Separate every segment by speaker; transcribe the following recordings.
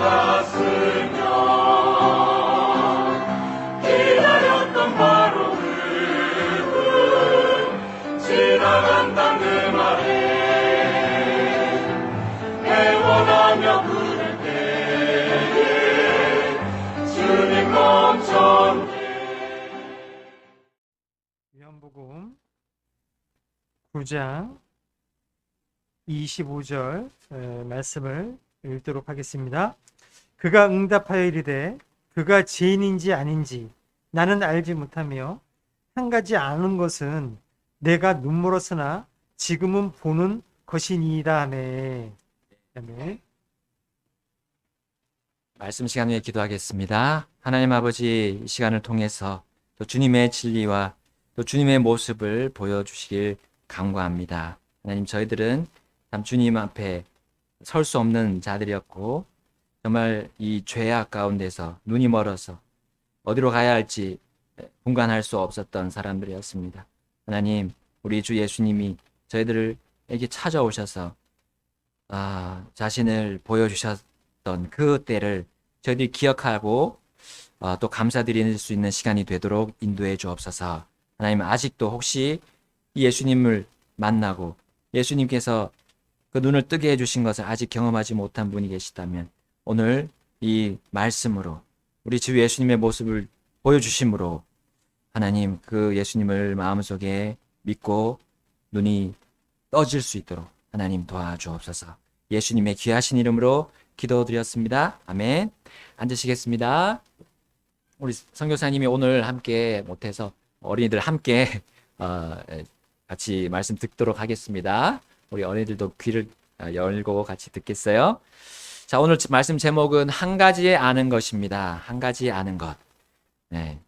Speaker 1: 알았으면 기다렸던 바로 그분 지나간다 내 말에 애원하며 부를 때에 주님 멈췄네.
Speaker 2: 요한복음 9장 25절 말씀을 읽도록 하겠습니다. 그가 응답하여 이르되 그가 죄인인지 아닌지 나는 알지 못하며 한 가지 아는 것은 내가 눈물었으나 지금은 보는 것이니이다 하네. 아멘.
Speaker 3: 말씀 시간 위에 기도하겠습니다. 하나님 아버지, 이 시간을 통해서 또 주님의 진리와 또 주님의 모습을 보여주시길 간구합니다. 하나님, 저희들은 참 주님 앞에 설 수 없는 자들이었고 정말 이 죄악 가운데서 눈이 멀어서 어디로 가야 할지 분간할 수 없었던 사람들이었습니다. 하나님, 우리 주 예수님이 저희들에게 찾아오셔서 자신을 보여주셨던 그 때를 저희들이 기억하고 또 감사드릴 수 있는 시간이 되도록 인도해 주옵소서. 하나님, 아직도 혹시 예수님을 만나고 예수님께서 그 눈을 뜨게 해주신 것을 아직 경험하지 못한 분이 계시다면 오늘 이 말씀으로 우리 주 예수님의 모습을 보여주심으로 하나님, 그 예수님을 마음속에 믿고 눈이 떠질 수 있도록 하나님 도와주옵소서. 예수님의 귀하신 이름으로 기도드렸습니다. 아멘. 앉으시겠습니다. 우리 선교사님이 오늘 함께 못해서 어린이들 함께 같이 말씀 듣도록 하겠습니다. 우리 어린이들도 귀를 열고 같이 듣겠어요? 자, 오늘 말씀 제목은 한 가지 아는 것입니다. 한 가지 아는 것. 네.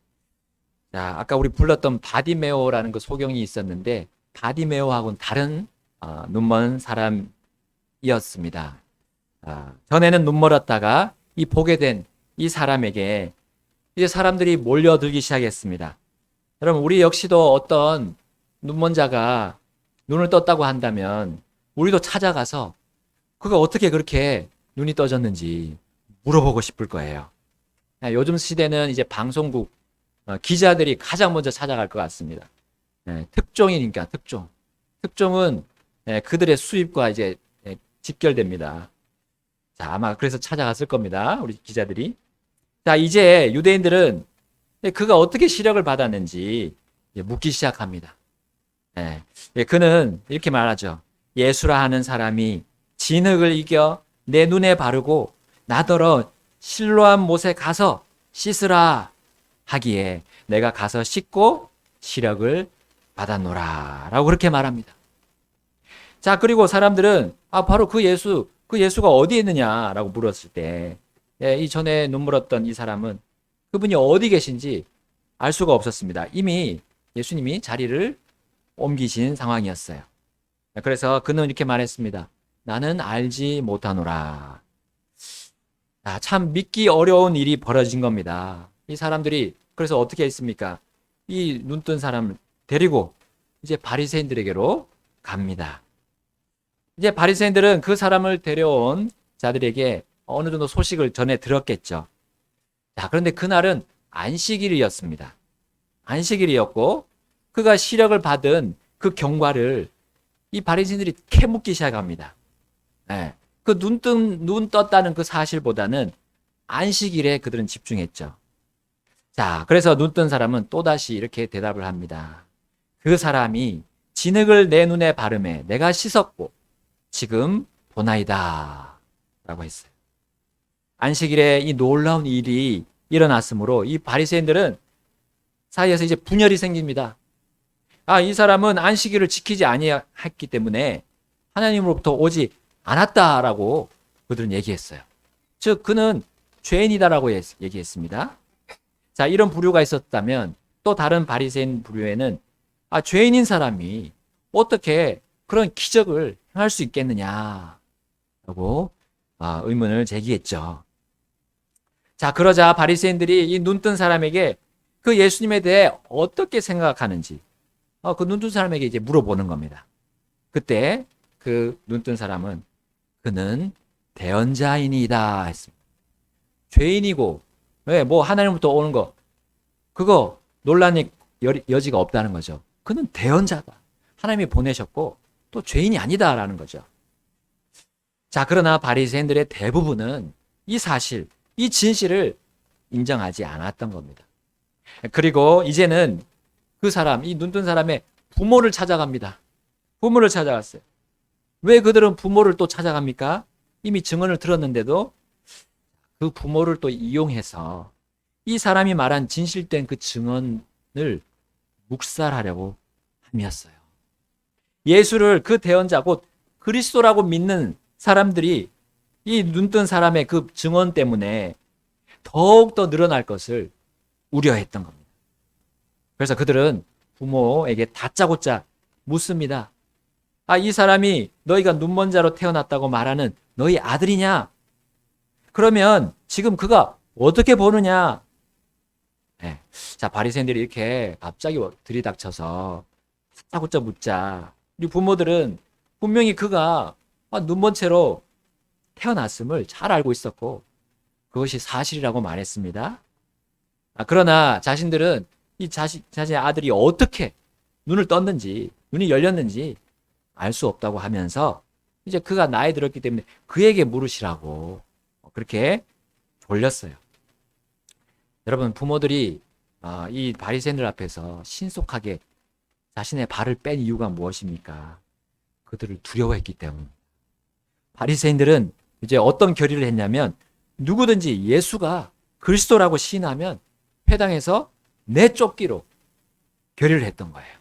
Speaker 3: 자, 아까 우리 불렀던 바디메오라는 그 소경이 있었는데 바디메오하고는 다른 눈먼 사람이었습니다. 전에는 눈멀었다가 이 보게 된 이 사람에게 이제 사람들이 몰려들기 시작했습니다. 여러분, 우리 역시도 어떤 눈먼 자가 눈을 떴다고 한다면 우리도 찾아가서 그가 어떻게 그렇게 눈이 떠졌는지 물어보고 싶을 거예요. 요즘 시대는 이제 방송국 기자들이 가장 먼저 찾아갈 것 같습니다. 특종이니까 특종. 특종은 그들의 수입과 이제 직결됩니다. 자, 아마 그래서 찾아갔을 겁니다. 우리 기자들이. 자, 이제 유대인들은 그가 어떻게 시력을 받았는지 묻기 시작합니다. 그는 이렇게 말하죠. 예수라 하는 사람이 진흙을 이겨 내 눈에 바르고 나더러 실로암 못에 가서 씻으라 하기에 내가 가서 씻고 시력을 받았노라 라고 그렇게 말합니다. 자, 그리고 사람들은 바로 그 예수가 어디에 있느냐라고 물었을 때 이 전에 눈물었던 이 사람은 그분이 어디 계신지 알 수가 없었습니다. 이미 예수님이 자리를 옮기신 상황이었어요. 그래서 그는 이렇게 말했습니다. 나는 알지 못하노라. 참 믿기 어려운 일이 벌어진 겁니다. 이 사람들이 그래서 어떻게 했습니까? 이 눈뜬 사람을 데리고 이제 바리새인들에게로 갑니다. 이제 바리새인들은 그 사람을 데려온 자들에게 어느 정도 소식을 전해 들었겠죠. 자, 그런데 그날은 안식일이었습니다. 안식일이었고 그가 시력을 받은 그 경과를 이 바리새인들이 캐묻기 시작합니다. 그 눈 떴다는 그 사실보다는 안식일에 그들은 집중했죠. 자, 그래서 눈 뜬 사람은 또다시 이렇게 대답을 합니다. 그 사람이 진흙을 내 눈에 바르매 내가 씻었고 지금 보나이다 라고 했어요. 안식일에 이 놀라운 일이 일어났으므로 이 바리새인들은 사이에서 이제 분열이 생깁니다. 이 사람은 안식일을 지키지 아니했기 때문에 하나님으로부터 오지 않았다라고 그들은 얘기했어요. 즉 그는 죄인이다라고 얘기했습니다. 자, 이런 부류가 있었다면 또 다른 바리새인 부류에는 죄인인 사람이 어떻게 그런 기적을 행할 수 있겠느냐라고 의문을 제기했죠. 자, 그러자 바리새인들이 이 눈뜬 사람에게 그 예수님에 대해 어떻게 생각하는지 그 눈뜬 사람에게 이제 물어보는 겁니다. 그때 그 눈뜬 사람은 그는 대언자이니이다 했습니다. 죄인이고 뭐 하나님부터 오는 거 그거 논란의 여지가 없다는 거죠. 그는 대언자다. 하나님이 보내셨고 또 죄인이 아니다라는 거죠. 자, 그러나 바리새인들의 대부분은 이 사실, 이 진실을 인정하지 않았던 겁니다. 그리고 이제는 그 사람, 이 눈뜬 사람의 부모를 찾아갑니다. 부모를 찾아갔어요. 왜 그들은 부모를 또 찾아갑니까? 이미 증언을 들었는데도 그 부모를 또 이용해서 이 사람이 말한 진실된 그 증언을 묵살하려고 함이었어요. 예수를 그 대언자 곧 그리스도라고 믿는 사람들이 이 눈뜬 사람의 그 증언 때문에 더욱더 늘어날 것을 우려했던 겁니다. 그래서 그들은 부모에게 다짜고짜 묻습니다. 아, 이 사람이 너희가 눈먼 자로 태어났다고 말하는 너희 아들이냐? 그러면 지금 그가 어떻게 보느냐? 네. 자, 바리새인들이 이렇게 갑자기 들이닥쳐서 다짜고짜 묻자. 우리 부모들은 분명히 그가 눈먼 채로 태어났음을 잘 알고 있었고 그것이 사실이라고 말했습니다. 그러나 자신들은 이 자신의 아들이 어떻게 눈을 떴는지, 눈이 열렸는지 알 수 없다고 하면서 이제 그가 나이 들었기 때문에 그에게 물으시라고 그렇게 돌렸어요. 여러분, 부모들이 이 바리새인들 앞에서 신속하게 자신의 발을 뺀 이유가 무엇입니까? 그들을 두려워했기 때문입니다. 바리새인들은 이제 어떤 결의를 했냐면 누구든지 예수가 그리스도라고 시인하면 회당에서 내쫓기로 결의를 했던 거예요.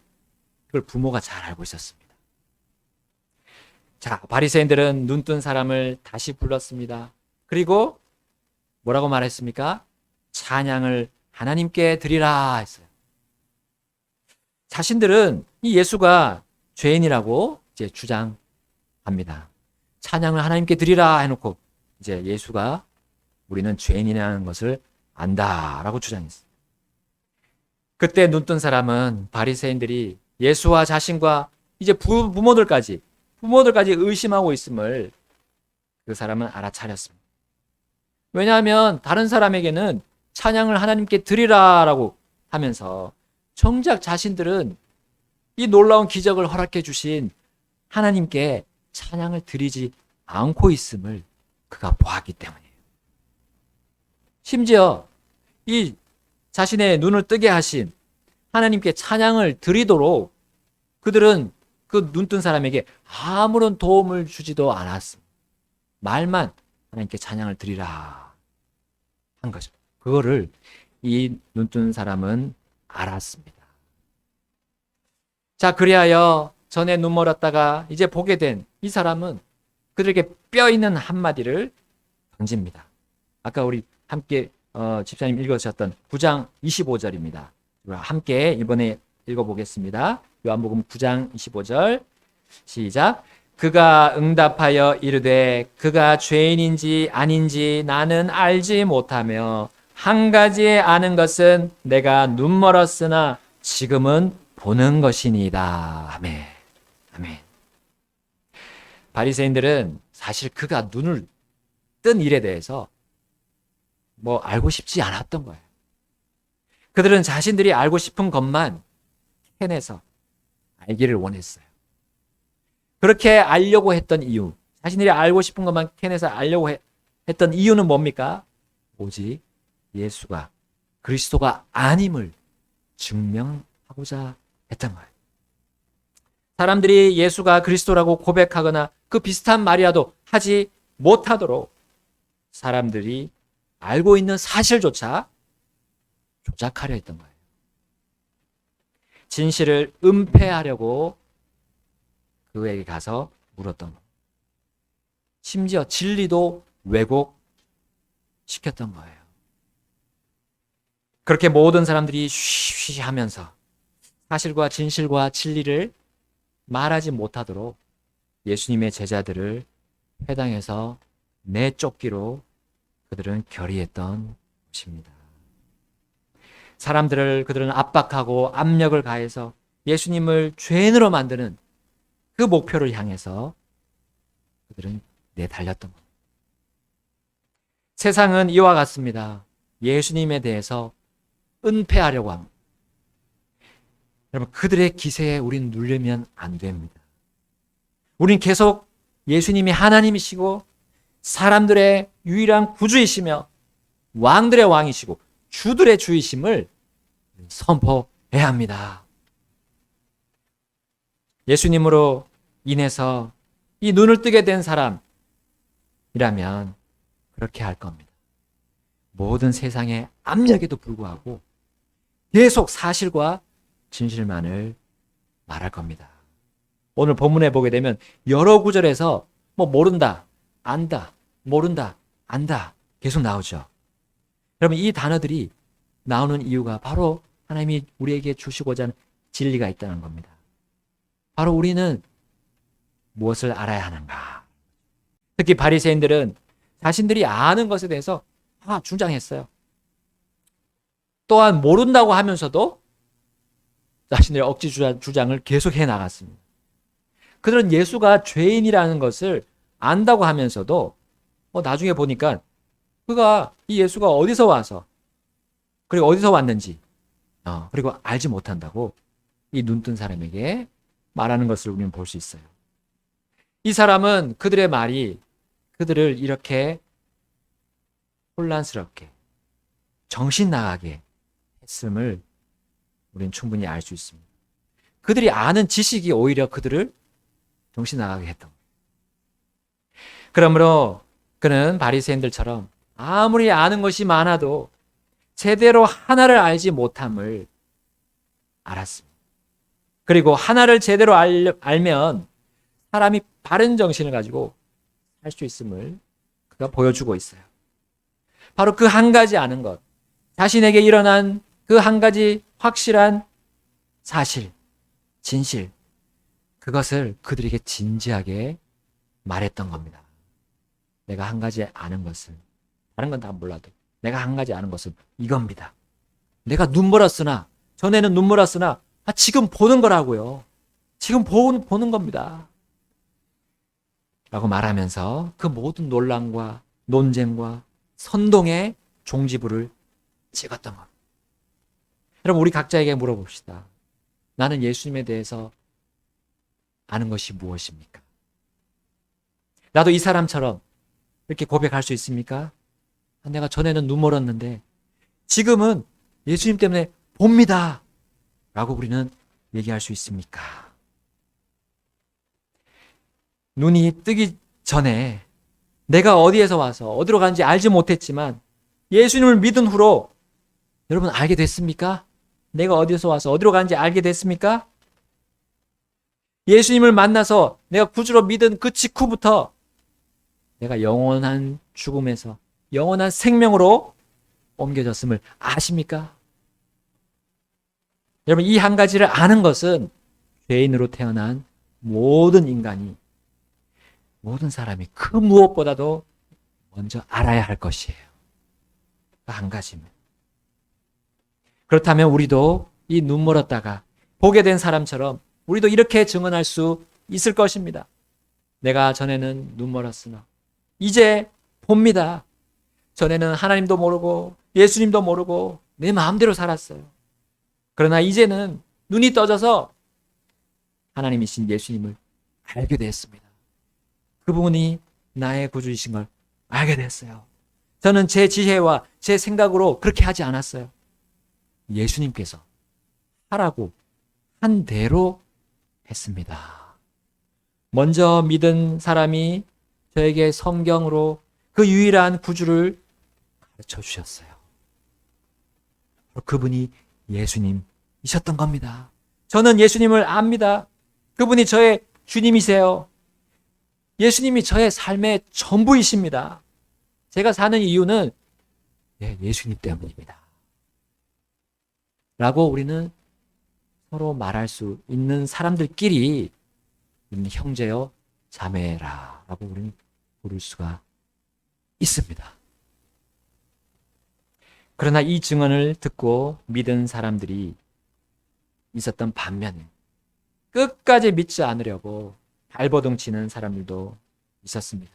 Speaker 3: 그걸 부모가 잘 알고 있었습니다. 자, 바리새인들은 눈뜬 사람을 다시 불렀습니다. 그리고 뭐라고 말했습니까? 찬양을 하나님께 드리라 했어요. 자신들은 이 예수가 죄인이라고 이제 주장합니다. 찬양을 하나님께 드리라 해놓고 이제 예수가 우리는 죄인이라는 것을 안다라고 주장했어요. 그때 눈뜬 사람은 바리새인들이 예수와 자신과 이제 부모들까지 의심하고 있음을 그 사람은 알아차렸습니다. 왜냐하면 다른 사람에게는 찬양을 하나님께 드리라라고 하면서 정작 자신들은 이 놀라운 기적을 허락해 주신 하나님께 찬양을 드리지 않고 있음을 그가 보았기 때문이에요. 심지어 이 자신의 눈을 뜨게 하신 하나님께 찬양을 드리도록 그들은 그 눈뜬 사람에게 아무런 도움을 주지도 않았습니다. 말만 하나님께 찬양을 드리라 한 거죠. 그거를 이 눈뜬 사람은 알았습니다. 자, 그리하여 전에 눈 멀었다가 이제 보게 된 이 사람은 그들에게 뼈 있는 한마디를 던집니다. 아까 우리 함께 집사님 읽어주셨던 9장 25절입니다. 함께 이번에 읽어보겠습니다. 요한복음 9장 25절 시작. 그가 응답하여 이르되 그가 죄인인지 아닌지 나는 알지 못하며 한 가지에 아는 것은 내가 눈 멀었으나 지금은 보는 것이니이다. 아멘. 아멘. 바리새인들은 사실 그가 눈을 뜬 일에 대해서 뭐 알고 싶지 않았던 거예요. 그들은 자신들이 알고 싶은 것만 캐내서 알기를 원했어요. 그렇게 알려고 했던 이유, 자신들이 알고 싶은 것만 캐내서 알려고 했던 이유는 뭡니까? 오직 예수가 그리스도가 아님을 증명하고자 했던 거예요. 사람들이 예수가 그리스도라고 고백하거나 그 비슷한 말이라도 하지 못하도록 사람들이 알고 있는 사실조차 조작하려 했던 거예요. 진실을 은폐하려고 그에게 가서 물었던 거예요. 심지어 진리도 왜곡시켰던 거예요. 그렇게 모든 사람들이 쉬쉬 하면서 사실과 진실과 진리를 말하지 못하도록 예수님의 제자들을 회당에서 내쫓기로 그들은 결의했던 것입니다. 그들은 압박하고 압력을 가해서 예수님을 죄인으로 만드는 그 목표를 향해서 그들은 내달렸던 겁니다. 세상은 이와 같습니다. 예수님에 대해서 은폐하려고 합니다. 여러분, 그들의 기세에 우리는 눌리면 안 됩니다. 우린 계속 예수님이 하나님이시고 사람들의 유일한 구주이시며 왕들의 왕이시고 주들의 주이심을 선포해야 합니다. 예수님으로 인해서 이 눈을 뜨게 된 사람이라면 그렇게 할 겁니다. 모든 세상의 압력에도 불구하고 계속 사실과 진실만을 말할 겁니다. 오늘 본문에 보게 되면 여러 구절에서 모른다, 안다, 모른다, 안다 계속 나오죠. 여러분, 이 단어들이 나오는 이유가 바로 하나님이 우리에게 주시고자 하는 진리가 있다는 겁니다. 바로 우리는 무엇을 알아야 하는가. 특히 바리새인들은 자신들이 아는 것에 대해서 주장했어요. 또한 모른다고 하면서도 자신들의 억지 주장을 계속해 나갔습니다. 그들은 예수가 죄인이라는 것을 안다고 하면서도 나중에 보니까 이 예수가 어디서 와서 그리고 어디서 왔는지 그리고 알지 못한다고 이 눈뜬 사람에게 말하는 것을 우리는 볼 수 있어요. 이 사람은 그들의 말이 그들을 이렇게 혼란스럽게 정신 나가게 했음을 우리는 충분히 알 수 있습니다. 그들이 아는 지식이 오히려 그들을 정신 나가게 했던 거예요. 그러므로 그는 바리새인들처럼 아무리 아는 것이 많아도 제대로 하나를 알지 못함을 알았습니다. 그리고 하나를 제대로 알면 사람이 바른 정신을 가지고 살 수 있음을 그가 보여주고 있어요. 바로 그 한 가지 아는 것, 자신에게 일어난 그 한 가지 확실한 사실, 진실, 그것을 그들에게 진지하게 말했던 겁니다. 내가 한 가지 아는 것은, 다른 건 다 몰라도 내가 한 가지 아는 것은 이겁니다. 내가 눈멀었으나, 전에는 눈멀었으나 지금 보는 거라고요. 지금 보는 겁니다. 라고 말하면서 그 모든 논란과 논쟁과 선동의 종지부를 찍었던 겁니다. 여러분, 우리 각자에게 물어봅시다. 나는 예수님에 대해서 아는 것이 무엇입니까? 나도 이 사람처럼 이렇게 고백할 수 있습니까? 내가 전에는 눈 멀었는데 지금은 예수님 때문에 봅니다. 라고 우리는 얘기할 수 있습니까? 눈이 뜨기 전에 내가 어디에서 와서 어디로 가는지 알지 못했지만 예수님을 믿은 후로 여러분 알게 됐습니까? 내가 어디서 와서 어디로 가는지 알게 됐습니까? 예수님을 만나서 내가 구주로 믿은 그 직후부터 내가 영원한 죽음에서 영원한 생명으로 옮겨졌음을 아십니까? 여러분, 이 한 가지를 아는 것은 죄인으로 태어난 모든 인간이, 모든 사람이 그 무엇보다도 먼저 알아야 할 것이에요. 그 한 가지면. 그렇다면 우리도 이 눈 멀었다가 보게 된 사람처럼 우리도 이렇게 증언할 수 있을 것입니다. 내가 전에는 눈 멀었으나 이제 봅니다. 전에는 하나님도 모르고 예수님도 모르고 내 마음대로 살았어요. 그러나 이제는 눈이 떠져서 하나님이신 예수님을 알게 됐습니다. 그분이 나의 구주이신 걸 알게 됐어요. 저는 제 지혜와 제 생각으로 그렇게 하지 않았어요. 예수님께서 하라고 한 대로 했습니다. 먼저 믿은 사람이 저에게 성경으로 그 유일한 구주를 가르쳐 주셨어요. 그분이 예수님이셨던 겁니다. 저는 예수님을 압니다. 그분이 저의 주님이세요. 예수님이 저의 삶의 전부이십니다. 제가 사는 이유는 예수님 때문입니다. 라고 우리는 서로 말할 수 있는 사람들끼리 우리는 형제여 자매라 라고 우리는 부를 수가 있습니다. 그러나 이 증언을 듣고 믿은 사람들이 있었던 반면에 끝까지 믿지 않으려고 발버둥 치는 사람들도 있었습니다.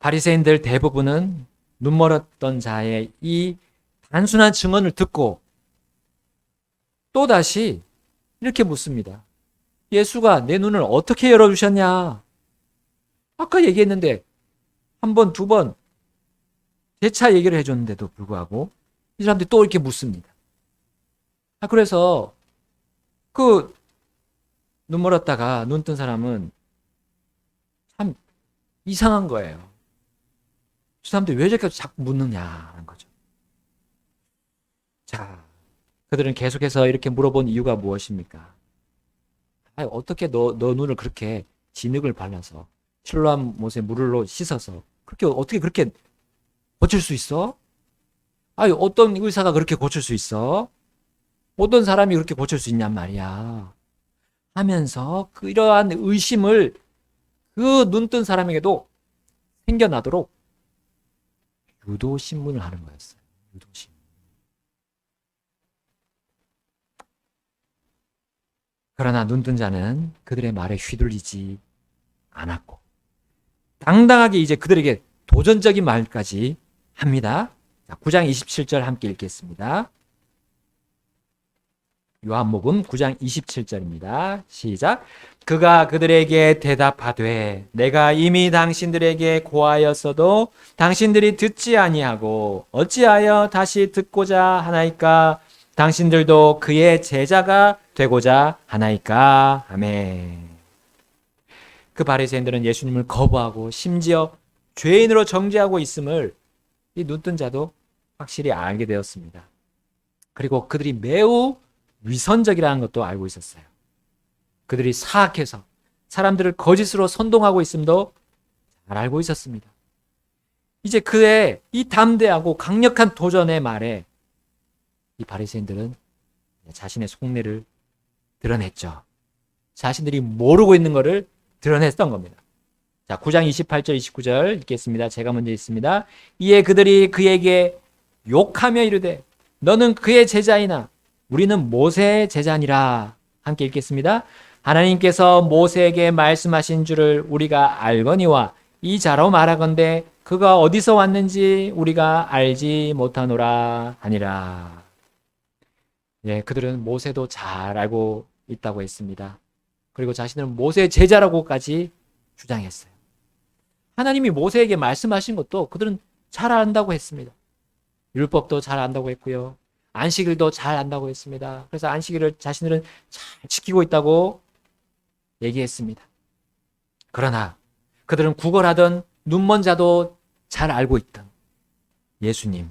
Speaker 3: 바리새인들 대부분은 눈멀었던 자의 이 단순한 증언을 듣고 또다시 이렇게 묻습니다. 예수가 내 눈을 어떻게 열어주셨냐? 아까 얘기했는데 한 번, 두 번 재차 얘기를 해줬는데도 불구하고 이 사람들이 또 이렇게 묻습니다. 그래서 그 눈 멀었다가 눈 뜬 사람은 참 이상한 거예요. 그 사람들이 왜 저렇게 자꾸 묻느냐는 거죠. 자, 그들은 계속해서 이렇게 물어본 이유가 무엇입니까? 어떻게 너 눈을 그렇게 진흙을 발라서 실로암 못에 물로 씻어서 그렇게 어떻게 그렇게 고칠 수 있어? 어떤 의사가 그렇게 고칠 수 있어? 어떤 사람이 그렇게 고칠 수 있냔 말이야. 하면서 이러한 의심을 그 눈뜬 사람에게도 생겨나도록 유도신문을 하는 거였어요. 유도신문. 그러나 눈뜬 자는 그들의 말에 휘둘리지 않았고 당당하게 이제 그들에게 도전적인 말까지 합니다. 9장 27절 함께 읽겠습니다. 요한복음 9장 27절입니다. 시작. 그가 그들에게 대답하되 내가 이미 당신들에게 고하였어도 당신들이 듣지 아니하고 어찌하여 다시 듣고자 하나이까? 당신들도 그의 제자가 되고자 하나이까? 아멘. 그 바리새인들은 예수님을 거부하고 심지어 죄인으로 정죄하고 있음을 이 눈뜬 자도 확실히 알게 되었습니다. 그리고 그들이 매우 위선적이라는 것도 알고 있었어요. 그들이 사악해서 사람들을 거짓으로 선동하고 있음도 잘 알고 있었습니다. 이제 그의 이 담대하고 강력한 도전의 말에 이 바리새인들은 자신의 속내를 드러냈죠. 자신들이 모르고 있는 것을 드러냈던 겁니다. 자, 9장 28절 29절 읽겠습니다. 제가 먼저 읽습니다. 이에 그들이 그에게 욕하며 이르되 너는 그의 제자이나 우리는 모세의 제자니라. 함께 읽겠습니다. 하나님께서 모세에게 말씀하신 줄을 우리가 알거니와 이 자로 말하건대 그가 어디서 왔는지 우리가 알지 못하노라 하니라. 예, 그들은 모세도 잘 알고 있다고 했습니다. 그리고 자신은 모세의 제자라고까지 주장했어요. 하나님이 모세에게 말씀하신 것도 그들은 잘 안다고 했습니다. 율법도 잘 안다고 했고요. 안식일도 잘 안다고 했습니다. 그래서 안식일을 자신들은 잘 지키고 있다고 얘기했습니다. 그러나 그들은 구걸하던 눈먼 자도 잘 알고 있던 예수님,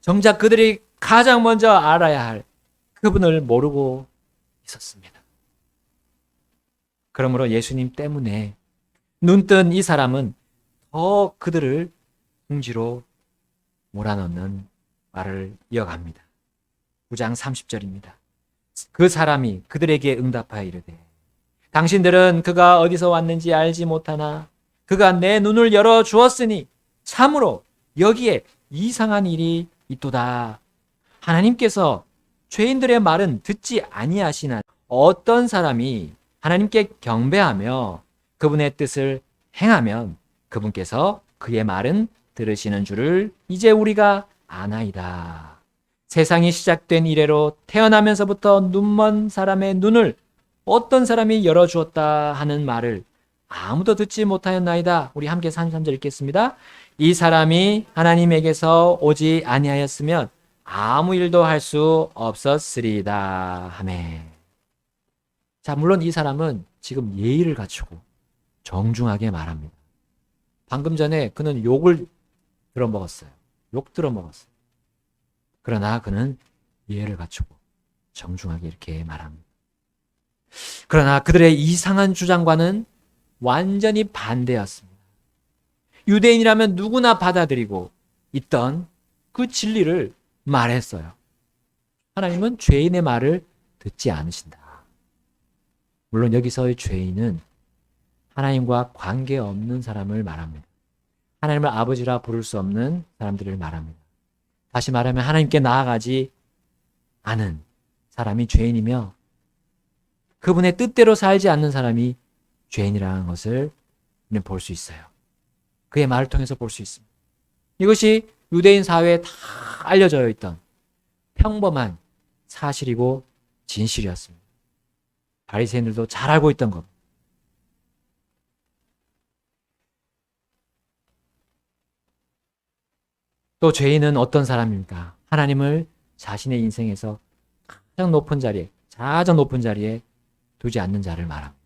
Speaker 3: 정작 그들이 가장 먼저 알아야 할 그분을 모르고 있었습니다. 그러므로 예수님 때문에 눈뜬 이 사람은 더 그들을 궁지로 몰아넣는 말을 이어갑니다. 9장 30절입니다. 그 사람이 그들에게 응답하여 이르되 당신들은 그가 어디서 왔는지 알지 못하나 그가 내 눈을 열어 주었으니 참으로 여기에 이상한 일이 있도다. 하나님께서 죄인들의 말은 듣지 아니하시나 어떤 사람이 하나님께 경배하며 그분의 뜻을 행하면 그분께서 그의 말은 들으시는 줄을 이제 우리가 아나이다. 세상이 시작된 이래로 태어나면서부터 눈먼 사람의 눈을 어떤 사람이 열어주었다 하는 말을 아무도 듣지 못하였나이다. 우리 함께 33절 읽겠습니다. 이 사람이 하나님에게서 오지 아니하였으면 아무 일도 할 수 없었으리다. 아멘. 자, 물론 이 사람은 지금 예의를 갖추고 정중하게 말합니다. 방금 전에 그는 욕을 들어먹었어요. 욕 들어먹었어요. 그러나 그는 예의를 갖추고 정중하게 이렇게 말합니다. 그러나 그들의 이상한 주장과는 완전히 반대였습니다. 유대인이라면 누구나 받아들이고 있던 그 진리를 말했어요. 하나님은 죄인의 말을 듣지 않으신다. 물론 여기서의 죄인은 하나님과 관계없는 사람을 말합니다. 하나님을 아버지라 부를 수 없는 사람들을 말합니다. 다시 말하면 하나님께 나아가지 않은 사람이 죄인이며 그분의 뜻대로 살지 않는 사람이 죄인이라는 것을 볼 수 있어요. 그의 말을 통해서 볼 수 있습니다. 이것이 유대인 사회에 다 알려져 있던 평범한 사실이고 진실이었습니다. 바리새인들도 잘 알고 있던 것. 또 죄인은 어떤 사람입니까? 하나님을 자신의 인생에서 가장 높은 자리에 두지 않는 자를 말합니다.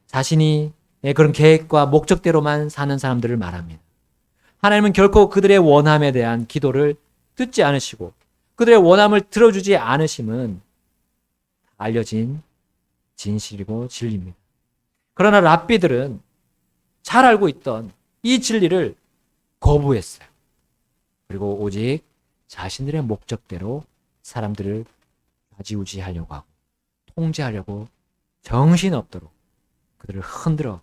Speaker 3: 자신이 그런 계획과 목적대로만 사는 사람들을 말합니다. 하나님은 결코 그들의 원함에 대한 기도를 듣지 않으시고 그들의 원함을 들어주지 않으심은 알려진 진실이고 진리입니다. 그러나 랍비들은 잘 알고 있던 이 진리를 거부했어요. 그리고 오직 자신들의 목적대로 사람들을 좌지우지하려고 하고 통제하려고 정신없도록 그들을 흔들어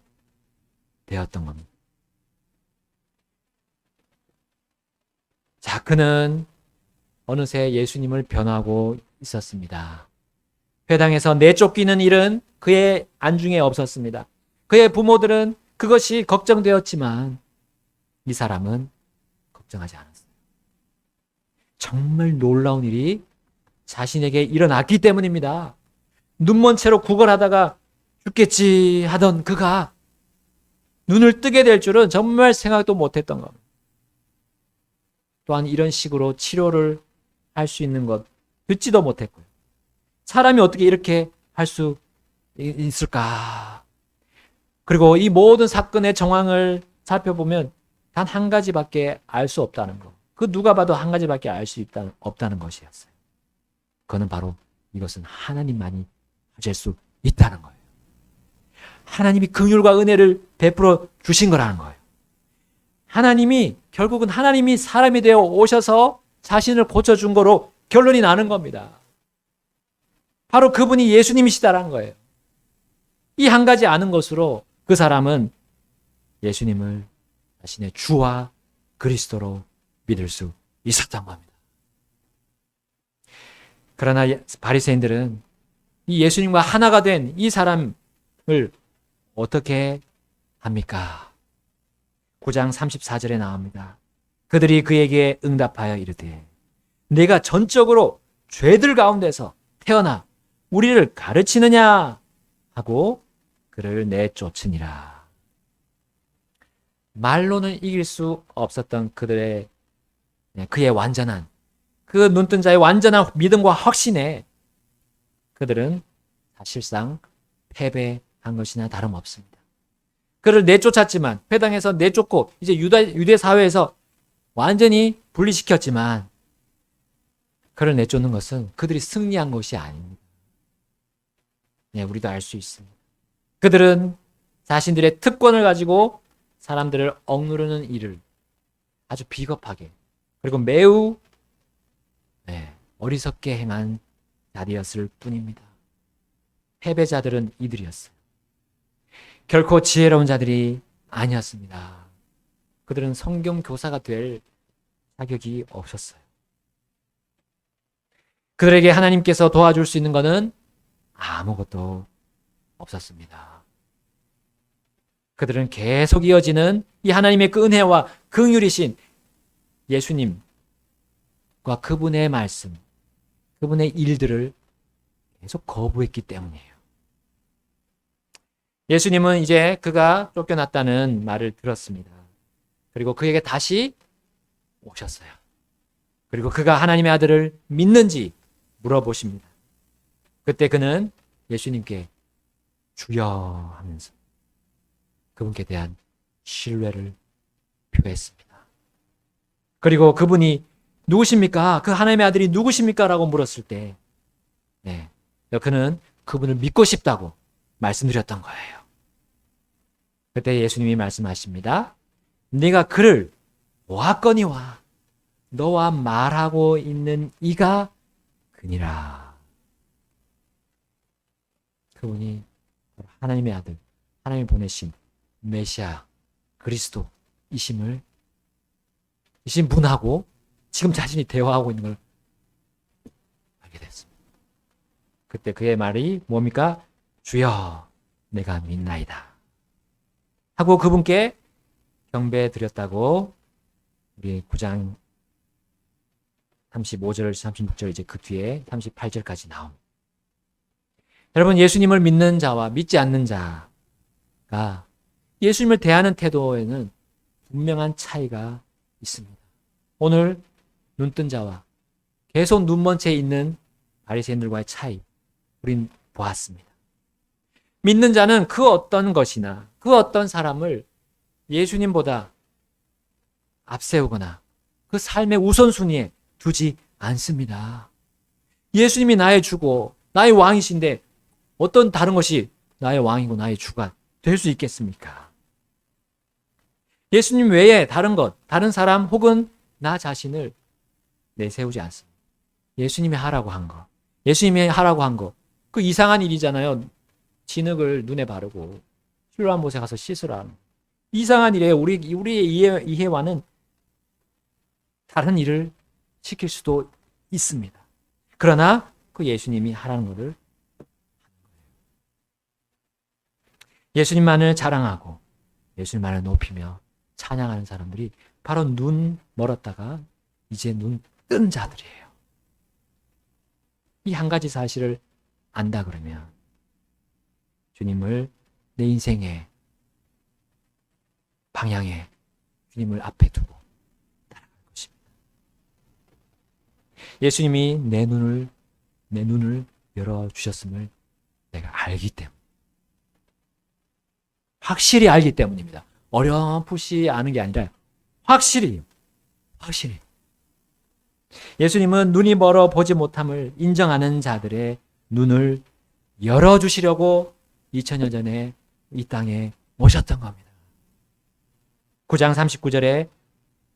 Speaker 3: 대었던 겁니다. 자, 그는 어느새 예수님을 변하고 있었습니다. 회당에서 내쫓기는 일은 그의 안중에 없었습니다. 그의 부모들은 그것이 걱정되었지만 이 사람은 걱정하지 않았어요. 정말 놀라운 일이 자신에게 일어났기 때문입니다. 눈먼 채로 구걸하다가 죽겠지 하던 그가 눈을 뜨게 될 줄은 정말 생각도 못했던 겁니다. 또한 이런 식으로 치료를 할 수 있는 것 듣지도 못했고요. 사람이 어떻게 이렇게 할 수 있을까? 그리고 이 모든 사건의 정황을 살펴보면 단 한 가지밖에 알 수 없다는 것. 그 누가 봐도 한 가지밖에 알 수 없다는 것이었어요. 그거는 바로 이것은 하나님만이 하실 수 있다는 거예요. 하나님이 긍휼과 은혜를 베풀어 주신 거라는 거예요. 결국은 하나님이 사람이 되어 오셔서 자신을 고쳐준 거로 결론이 나는 겁니다. 바로 그분이 예수님이시다라는 거예요. 이 한 가지 아는 것으로 그 사람은 예수님을 자신의 주와 그리스도로 믿을 수 있었던 겁니다. 그러나 바리새인들은 이 예수님과 하나가 된 이 사람을 어떻게 합니까? 9장 34절에 나옵니다. 그들이 그에게 응답하여 이르되 내가 전적으로 죄들 가운데서 태어나 우리를 가르치느냐 하고 그를 내쫓으니라. 말로는 이길 수 없었던 그의 완전한 그 눈뜬 자의 완전한 믿음과 확신에 그들은 사실상 패배한 것이나 다름없습니다. 그를 내쫓았지만 회당에서 내쫓고 이제 유대 사회에서 완전히 분리시켰지만 그를 내쫓는 것은 그들이 승리한 것이 아닙니다. 우리도 알 수 있습니다. 그들은 자신들의 특권을 가지고 사람들을 억누르는 일을 아주 비겁하게 그리고 매우 어리석게 행한 자리였을 뿐입니다. 패배자들은 이들이었어요. 결코 지혜로운 자들이 아니었습니다. 그들은 성경 교사가 될 자격이 없었어요. 그들에게 하나님께서 도와줄 수 있는 것은 아무것도 없었습니다. 그들은 계속 이어지는 이 하나님의 그 은혜와 긍휼이신 예수님과 그분의 말씀, 그분의 일들을 계속 거부했기 때문이에요. 예수님은 이제 그가 쫓겨났다는 말을 들었습니다. 그리고 그에게 다시 오셨어요. 그리고 그가 하나님의 아들을 믿는지 물어보십니다. 그때 그는 예수님께 주여 하면서 그분께 대한 신뢰를 표했습니다. 그리고 그분이 누구십니까? 그 하나님의 아들이 누구십니까? 라고 물었을 때 그는 그분을 믿고 싶다고 말씀드렸던 거예요. 그때 예수님이 말씀하십니다. 네가 그를 보았거니와 너와 말하고 있는 이가 그니라. 그분이 하나님의 아들, 하나님이 보내신 메시아 그리스도이신 분하고 지금 자신이 대화하고 있는 걸 알게 됐습니다. 그때 그의 말이 뭡니까? 주여 내가 믿나이다 하고 그분께 경배 드렸다고 우리 9장 35절, 36절 이제 그 뒤에 38절까지 나옵니다. 여러분, 예수님을 믿는 자와 믿지 않는 자가 예수님을 대하는 태도에는 분명한 차이가 있습니다. 오늘 눈뜬 자와 계속 눈먼 채 있는 바리새인들과의 차이 우린 보았습니다. 믿는 자는 그 어떤 것이나 그 어떤 사람을 예수님보다 앞세우거나 그 삶의 우선순위에 두지 않습니다. 예수님이 나의 주고 나의 왕이신데 어떤 다른 것이 나의 왕이고 나의 주가 될 수 있겠습니까? 예수님 외에 다른 것, 다른 사람 혹은 나 자신을 내세우지 않습니다. 예수님이 하라고 한 거, 예수님이 하라고 한 거, 그 이상한 일이잖아요. 진흙을 눈에 바르고 실로암 못에 가서 씻으라. 이상한 일이에요. 우리의 이해와는 다른 일을 시킬 수도 있습니다. 그러나 그 예수님이 하라는 것을 예수님만을 자랑하고 예수님만을 높이며 찬양하는 사람들이 바로 눈 멀었다가 이제 눈 뜬 자들이에요. 이 한 가지 사실을 안다 그러면 주님을 내 인생의 방향에 주님을 앞에 두고 따라갈 것입니다. 예수님이 내 눈을 열어주셨음을 내가 알기 때문에, 확실히 알기 때문입니다. 어렴풋이 아는 게 아니라 확실히. 예수님은 눈이 멀어 보지 못함을 인정하는 자들의 눈을 열어주시려고 2000년 전에 이 땅에 오셨던 겁니다. 9장 39절에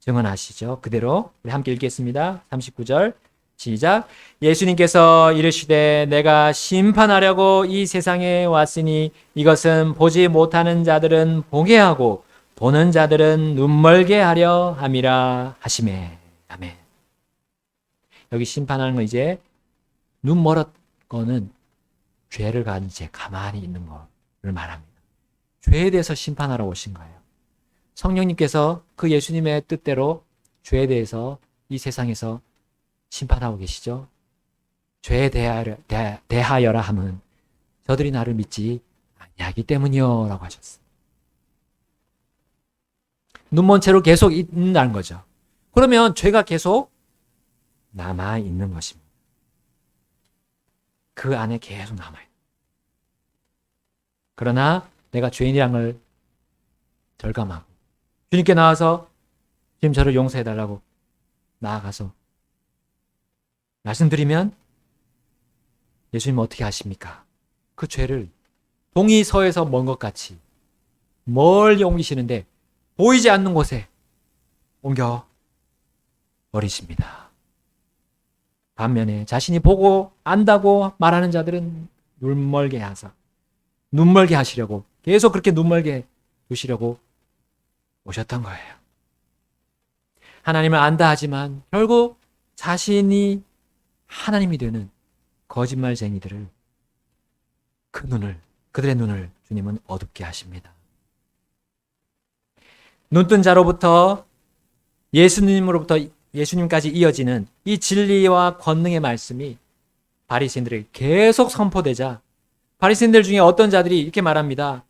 Speaker 3: 증언하시죠. 그대로 우리 함께 읽겠습니다. 39절 시작. 예수님께서 이르시되 내가 심판하려고 이 세상에 왔으니 이것은 보지 못하는 자들은 보게 하고 보는 자들은 눈멀게 하려 함이라 하시매. 아멘. 여기 심판하는 건 이제 눈 멀었거는 죄를 가진 채 가만히 있는 것을 말합니다. 죄에 대해서 심판하러 오신 거예요. 성령님께서 그 예수님의 뜻대로 죄에 대해서 이 세상에서 심판하고 계시죠. 죄에 대하여라 함은 저들이 나를 믿지 아니하기 때문이요 라고 하셨어요. 눈먼 채로 계속 있는다는 거죠. 그러면 죄가 계속 남아있는 것입니다. 그 안에 계속 남아요. 그러나 내가 죄인이란 걸 절감하고 주님께 나와서 지금 저를 용서해달라고 나아가서 말씀드리면 예수님은 어떻게 하십니까? 그 죄를 동이 서에서 먼 것 같이 멀리 옮기시는데 보이지 않는 곳에 옮겨 버리십니다. 반면에 자신이 보고 안다고 말하는 자들은 눈멀게 하시려고 계속 그렇게 눈멀게 두시려고 오셨던 거예요. 하나님을 안다 하지만 결국 자신이 하나님이 되는 거짓말쟁이들을 그들의 눈을 주님은 어둡게 하십니다. 눈뜬 자로부터 예수님까지 이어지는 이 진리와 권능의 말씀이 바리새인들에게 계속 선포되자 바리새인들 중에 어떤 자들이 이렇게 말합니다.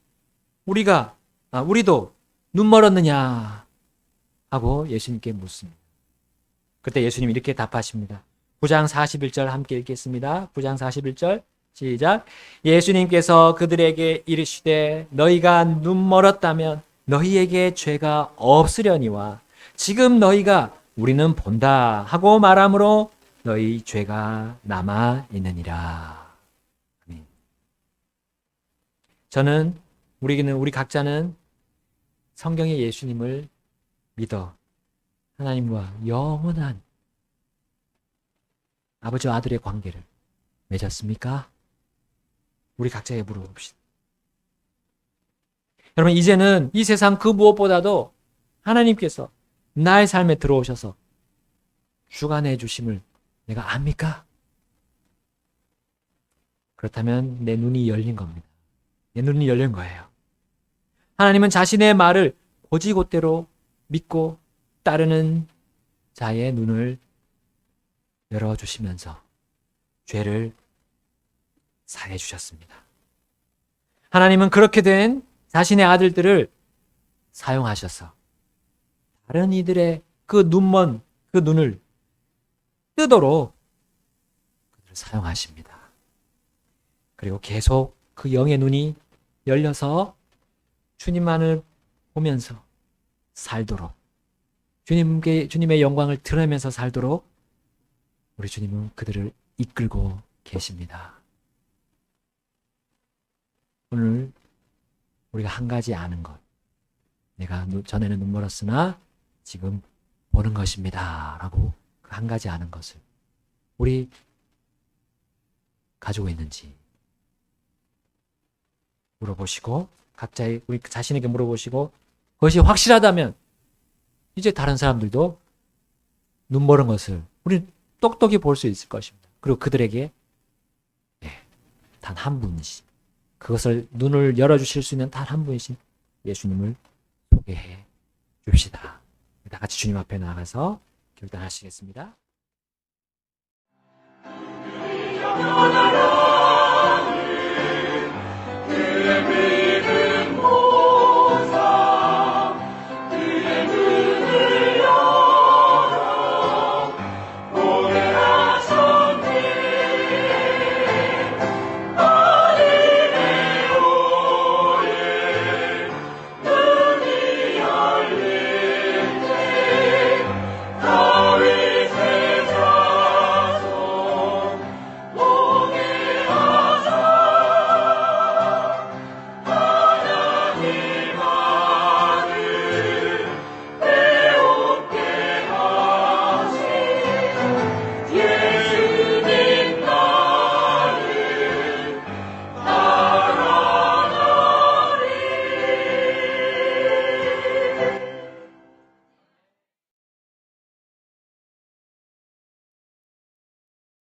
Speaker 3: 우리도 눈 멀었느냐 하고 예수님께 묻습니다. 그때 예수님이 이렇게 답하십니다. 9장 41절 함께 읽겠습니다. 9장 41절 시작. 예수님께서 그들에게 이르시되 너희가 눈 멀었다면 너희에게 죄가 없으려니와 지금 너희가 우리는 본다 하고 말함으로 너희 죄가 남아 있느니라. 아멘. 우리 각자는 성경의 예수님을 믿어 하나님과 영원한 아버지와 아들의 관계를 맺었습니까? 우리 각자에게 물어봅시다. 여러분, 이제는 이 세상 그 무엇보다도 하나님께서 나의 삶에 들어오셔서 주관해 주심을 내가 압니까? 그렇다면 내 눈이 열린 겁니다. 내 눈이 열린 거예요. 하나님은 자신의 말을 고지곳대로 믿고 따르는 자의 눈을 열어주시면서 죄를 사해 주셨습니다. 하나님은 그렇게 된 자신의 아들들을 사용하셔서 다른 이들의 그 눈먼 그 눈을 뜨도록 그들을 사용하십니다. 그리고 계속 그 영의 눈이 열려서 주님만을 보면서 살도록, 주님의 영광을 드러내면서 살도록 우리 주님은 그들을 이끌고 계십니다. 오늘 우리가 한 가지 아는 것, 내가 전에는 눈멀었으나 지금 보는 것입니다 라고 그 한 가지 아는 것을 우리 가지고 있는지 물어보시고, 각자의 우리 자신에게 물어보시고, 그것이 확실하다면 이제 다른 사람들도 눈멀은 것을 우리 똑똑히 볼 수 있을 것입니다. 그리고 그들에게 단 한 분이신, 그것을 눈을 열어주실 수 있는 단 한 분이신 예수님을 소개해 줍시다. 다 같이 주님 앞에 나가서 결단하시겠습니다.
Speaker 1: 영원한